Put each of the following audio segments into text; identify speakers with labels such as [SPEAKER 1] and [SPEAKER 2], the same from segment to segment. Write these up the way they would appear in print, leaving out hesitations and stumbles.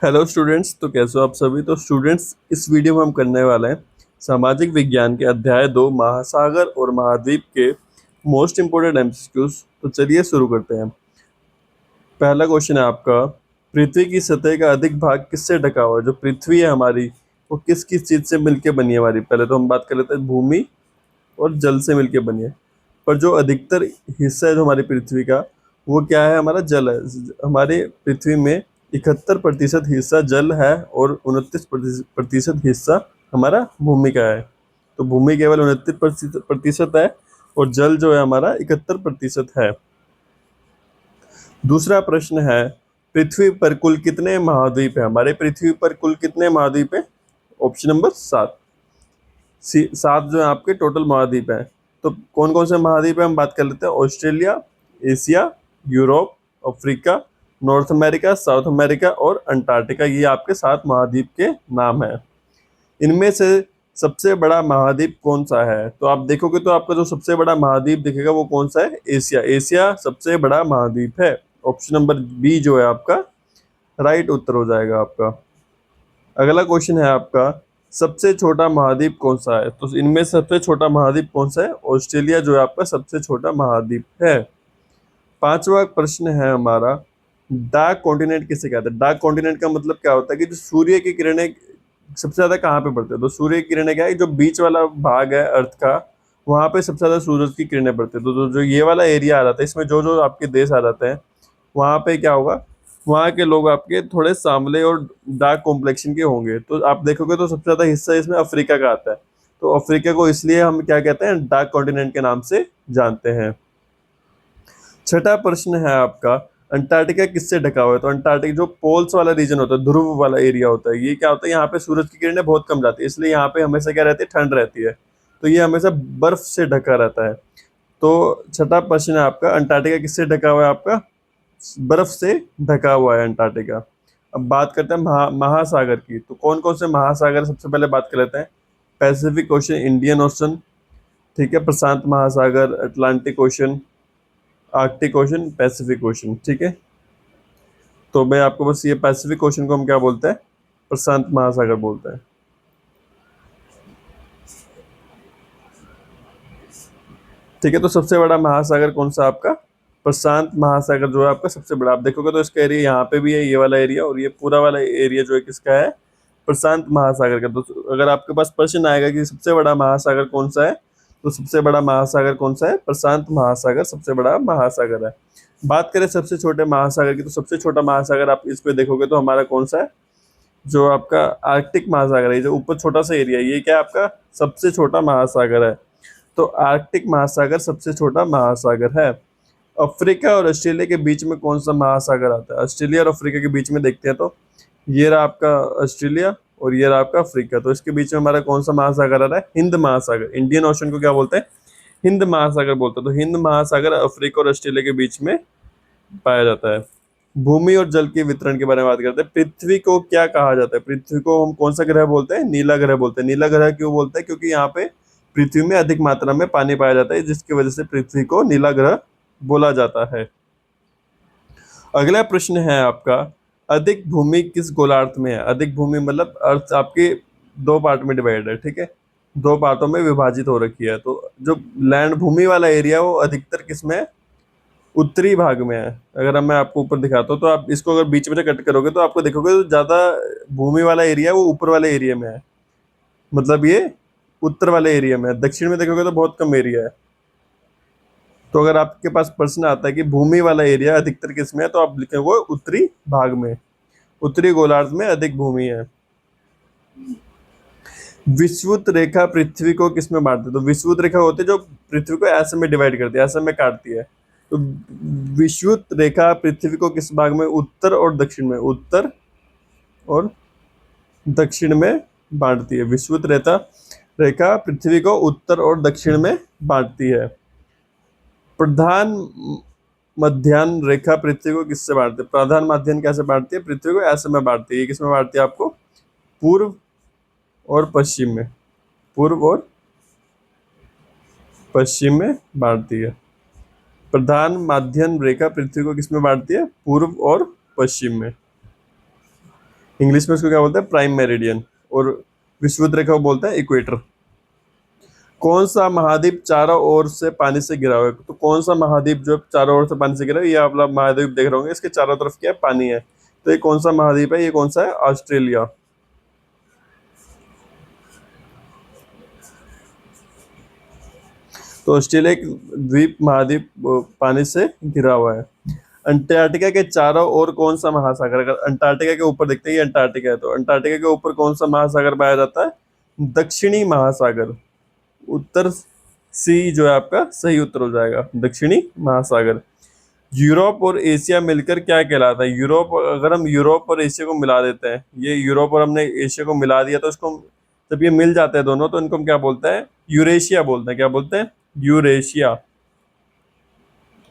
[SPEAKER 1] Hello students, तो कैसे हो आप सभी। तो स्टूडेंट्स, इस वीडियो में हम करने वाले हैं सामाजिक विज्ञान के अध्याय 2 महासागर और महाद्वीप के मोस्ट इम्पोर्टेंट एमसीक्यूज। तो चलिए शुरू करते हैं। पहला क्वेश्चन है आपका, पृथ्वी की सतह का अधिक भाग किससे ढका हुआ है। जो पृथ्वी है हमारी, वो किस किस चीज से मिलके बनी है हमारी। पहले तो हम बात कर लेते हैं, भूमि और जल से मिलके बनी है। पर जो अधिकतर हिस्सा है जो हमारी पृथ्वी का, वो क्या है, हमारा जल है। हमारे पृथ्वी में 71% हिस्सा जल है और 29% हिस्सा हमारा भूमि का है। तो भूमि केवल 29% है और जल जो है हमारा 71% है। दूसरा प्रश्न है, पृथ्वी पर कुल कितने महाद्वीप है। हमारे पृथ्वी पर कुल कितने महाद्वीप है। Option number 7। 7 जो है आपके टोटल महाद्वीप हैं। तो कौन कौन से महाद्वीप है हम बात कर लेते हैं। Australia, Asia, Europe, Africa, north America, south America और अंटार्कटिका। ये आपके 7 महाद्वीप के नाम हैं। इनमें से सबसे बड़ा महाद्वीप कौन सा है। तो आप देखोगे तो आपका जो सबसे बड़ा महाद्वीप दिखेगा वो कौन सा है। एशिया। एशिया सबसे बड़ा महाद्वीप है। ऑप्शन नंबर बी जो है आपका राइट उत्तर हो जाएगा आपका। अगला क्वेश्चन है आपका, सबसे छोटा महाद्वीप कौन सा है। तो इनमें सबसे छोटा महाद्वीप कौन सा है। ऑस्ट्रेलिया जो है आपका सबसे छोटा महाद्वीप है। पांचवा प्रश्न है हमारा, डार्क कॉन्टिनेंट किसे कहते हैं। डार्क कॉन्टिनेंट का मतलब क्या होता है कि जो सूर्य की किरणें सबसे ज्यादा कहाँ पे पड़ते हैं। तो सूर्य की किरणें क्या है, जो बीच वाला भाग है अर्थ का, वहां पे सबसे ज्यादा सूरज की किरणें पड़ती है। तो जो ये वाला एरिया आ रहा था, इसमें जो जो आपके देश आ जाते हैं, वहाँ पे क्या होगा, वहाँ के लोग आपके थोड़े सांवले और डार्क कॉम्प्लेक्शन के होंगे। तो आप देखोगे तो सबसे ज्यादा हिस्सा इसमें अफ्रीका का आता है। तो अफ्रीका को इसलिए हम क्या कहते हैं, डार्क कॉन्टिनेंट के नाम से जानते हैं। छठा प्रश्न है आपका, अंटार्कटिका किससे ढका हुआ है। तो अंटार्कटिका जो पोल्स वाला रीजन होता है, ध्रुव वाला एरिया होता है, ये क्या होता है, यहाँ पे सूरज की किरणें बहुत कम जाती है, इसलिए यहाँ पे हमेशा क्या रहती है, ठंड रहती है। तो ये हमेशा बर्फ से ढका रहता है। तो छठा प्रश्न है आपका, अंटार्कटिका किससे ढका हुआ है आपका, बर्फ से ढका हुआ है अंटार्कटिका। अब बात करते हैं महासागर की। तो कौन कौन से महासागर, सबसे पहले बात कर लेते हैं। पैसिफिक ओशन, इंडियन ओशन, ठीक है, प्रशांत महासागर, Atlantic ocean, Arctic ocean, Pacific ocean, ठीक है। तो मैं आपको बस ये पैसिफिक ओशन को हम क्या बोलते हैं, प्रशांत महासागर बोलते हैं। ठीक है, तो सबसे बड़ा महासागर कौन सा आपका, प्रशांत महासागर जो है आपका सबसे बड़ा। आप देखोगे तो इसका एरिया यहाँ पे भी है, ये वाला एरिया, और ये पूरा वाला एरिया जो है किसका है, प्रशांत महासागर का। तो अगर आपके पास प्रश्न आएगा कि सबसे बड़ा महासागर कौन सा है, तो सबसे बड़ा महासागर कौन सा है, प्रशांत महासागर सबसे बड़ा महासागर है। बात करें सबसे छोटे महासागर की, तो सबसे छोटा महासागर आप इस पे देखोगे तो हमारा कौन सा है, जो आपका आर्कटिक महासागर है, जो ऊपर छोटा सा एरिया है, ये क्या है आपका सबसे छोटा महासागर है। तो आर्कटिक महासागर सबसे छोटा महासागर है। अफ्रीका और ऑस्ट्रेलिया के बीच में कौन सा महासागर आता है। ऑस्ट्रेलिया और अफ्रीका के बीच में देखते हैं तो ये रहा आपका ऑस्ट्रेलिया और ये रहा आपका अफ्रीका। तो इसके बीच में हमारा कौन सा महासागर आ रहा है, हिंद महासागर। इंडियन ओशन को क्या बोलते हैं, हिंद महासागर बोलते हैं। तो हिंद महासागर अफ्रीका और ऑस्ट्रेलिया के बीच में पाया जाता है। भूमि और जल के वितरण के बारे में बात करते हैं। पृथ्वी को क्या कहा जाता है। पृथ्वी को हम कौन सा ग्रह बोलते हैं, नीला ग्रह बोलते हैं। नीला ग्रह क्यों बोलते हैं, क्योंकि यहाँ पे पृथ्वी में अधिक मात्रा में पानी पाया जाता है, जिसकी वजह से पृथ्वी को नीला ग्रह बोला जाता है। अगला प्रश्न है आपका, अधिक भूमि किस गोलार्ध में है। अधिक भूमि मतलब अर्थ आपके दो पार्ट में डिवाइड है, ठीक है, दो पार्टों में विभाजित हो रखी है। तो जो लैंड भूमि वाला एरिया वो अधिकतर किसमें है, उत्तरी भाग में है। अगर मैं आपको ऊपर दिखाता हूँ तो आप इसको अगर बीच में से कट करोगे तो आपको देखोगे तो ज्यादा भूमि वाला एरिया वो ऊपर वाले एरिया में है, मतलब ये उत्तर वाले एरिया में है। दक्षिण में देखोगे तो बहुत कम एरिया है। तो अगर आपके पास प्रश्न आता है कि भूमि वाला एरिया अधिकतर किसमें है, तो आप लिखोगे उत्तरी भाग में, उत्तरी गोलार्ध में अधिक भूमि है। विषुवत रेखा पृथ्वी को किसमें बांटती है। तो विषुवत रेखा होती है जो पृथ्वी को ऐसे में डिवाइड करती है, ऐसे में काटती है। तो विषुवत रेखा पृथ्वी को किस भाग में, उत्तर और दक्षिण में, उत्तर और दक्षिण में बांटती है। विषुवत रेखा रेखा पृथ्वी को उत्तर और दक्षिण में बांटती है। प्रधान मध्याह्न रेखा पृथ्वी को किससे बांटती है। प्रधान मध्याह्न कैसे बांटती है, पृथ्वी को ऐसे में बांटती है। ये किसमें बांटती है आपको, पूर्व और पश्चिम में, पूर्व और पश्चिम में बांटती है। प्रधान माध्यम रेखा पृथ्वी को किसमें बांटती है, पूर्व और पश्चिम में। इंग्लिश में उसको क्या बोलते हैं, प्राइम मेरिडियन, और विषुवत रेखा को बोलते हैं इक्वेटर। कौन सा महाद्वीप चारों ओर से पानी से घिरा हुआ है? तो कौन सा महाद्वीप जो चारों ओर से पानी से घिरा है, ये आप लोग महाद्वीप देख रहे होंगे, इसके चारों तरफ क्या है, पानी है। तो ये कौन सा महाद्वीप है, ये कौन सा है, ऑस्ट्रेलिया। तो ऑस्ट्रेलिया एक द्वीप महाद्वीप पानी से घिरा हुआ है। अंटार्कटिका के चारों ओर कौन सा महासागर, अगर अंटार्कटिका के ऊपर देखते हैं ये अंटार्कटिका है, तो अंटार्कटिका के ऊपर कौन सा महासागर पाया जाता है, दक्षिणी महासागर। उत्तर सी जो है आपका सही उत्तर हो जाएगा, दक्षिणी महासागर। यूरोप और एशिया मिलकर क्या कहलाता है, यूरोप, अगर हम यूरोप और एशिया को मिला देते हैं, ये यूरोप और हमने एशिया को मिला दिया, तो इसको जब ये मिल जाते हैं दोनों, तो इनको हम क्या बोलते हैं, यूरेशिया बोलते हैं। क्या बोलते हैं, यूरेशिया।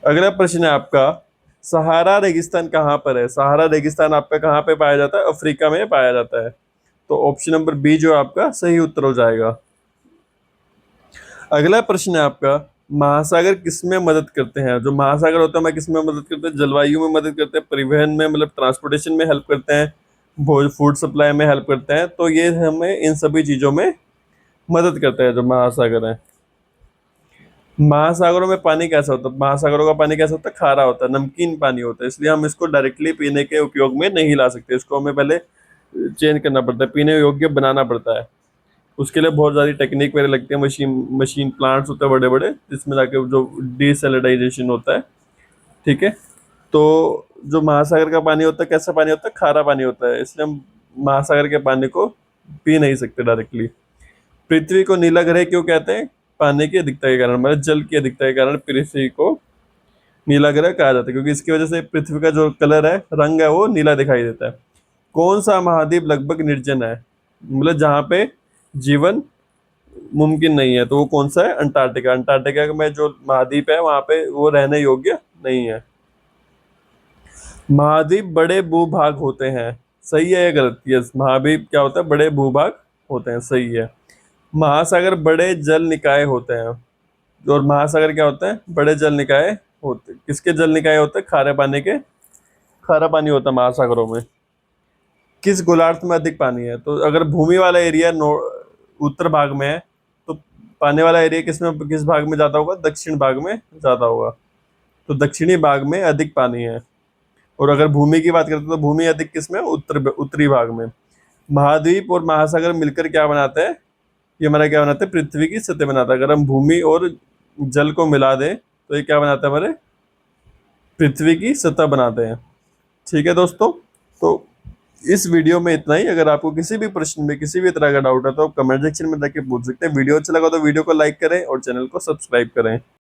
[SPEAKER 1] अगला प्रश्न है आपका, सहारा रेगिस्तान कहाँ पर है? सहारा रेगिस्तान आपका कहाँ पे पाया जाता है, अफ्रीका में पाया जाता है। तो ऑप्शन नंबर बी जो आपका सही उत्तर हो जाएगा। अगला प्रश्न है आपका, महासागर किसमें मदद करते हैं? जो महासागर होता है हमें किसमें मदद करते हैं, जलवायु में मदद करते हैं, परिवहन में मतलब ट्रांसपोर्टेशन में हेल्प करते हैं, फूड सप्लाई में हेल्प करते हैं। तो ये हमें इन सभी चीजों में मदद करते हैं जो महासागर है। महासागरों में पानी कैसा होता है, महासागरों का पानी कैसा होता है, खारा होता है, नमकीन पानी होता है, इसलिए हम इसको डायरेक्टली पीने के उपयोग में नहीं ला सकते, इसको हमें पहले चेंज करना पड़ता है, पीने योग्य बनाना पड़ता है। उसके लिए बहुत सारी टेक्निक वगैरह लगती है, मशीन मशीन प्लांट्स होते हैं बड़े बड़े, जिसमें जाके जो डिसैलिनाइजेशन होता है। ठीक है, तो जो महासागर का पानी होता है कैसा पानी होता है, खारा पानी होता है, इसलिए हम महासागर के पानी को पी नहीं सकते डायरेक्टली। पृथ्वी को नीला ग्रह क्यों कहते हैं? पानी की अधिकता के कारण, मतलब जल की अधिकता के कारण पृथ्वी को नीला ग्रह कहा जाता है, क्योंकि इसकी वजह से पृथ्वी का जो कलर है, रंग है, वो नीला दिखाई देता है। कौन सा महाद्वीप लगभग निर्जन है, मतलब जहाँ पे जीवन मुमकिन नहीं है, तो वो कौन सा है, अंटार्कटिका। अंटार्कटिका में जो महाद्वीप है वहां पे वो रहने योग्य नहीं है। महाद्वीप बड़े भूभाग होते हैं, सही है या गलत? यस, महाद्वीप क्या होता है, बड़े भूभाग होते हैं, सही है। महासागर बड़े जल निकाय होते हैं, और महासागर क्या होता है, बड़े जल निकाय होते हैं। किसके जल निकाय होते हैं, खारे पानी के, खारा पानी होता है महासागरों में। किस गोलार्ध में अधिक पानी है? तो अगर भूमि वाला एरिया उत्तर भाग में है, तो पानी वाला एरिया किस भाग में ज्यादा होगा, दक्षिण भाग में ज्यादा होगा। तो दक्षिणी भाग में अधिक पानी है। और अगर भूमि की बात करते हैं तो भूमि अधिक किसमें, उत्तरी भाग में। महाद्वीप और महासागर मिलकर क्या बनाते हैं, ये हमारा क्या बनाते हैं, पृथ्वी की सतह बनाता है। अगर हम भूमि और जल को मिला दें तो ये क्या बनाता है, हमारे पृथ्वी की सतह बनाते हैं। ठीक है दोस्तों, तो इस वीडियो में इतना ही। अगर आपको किसी भी प्रश्न में किसी भी तरह का डाउट है तो आप कमेंट सेक्शन में जाके पूछ सकते हैं। वीडियो अच्छा लगा तो वीडियो को लाइक करें और चैनल को सब्सक्राइब करें।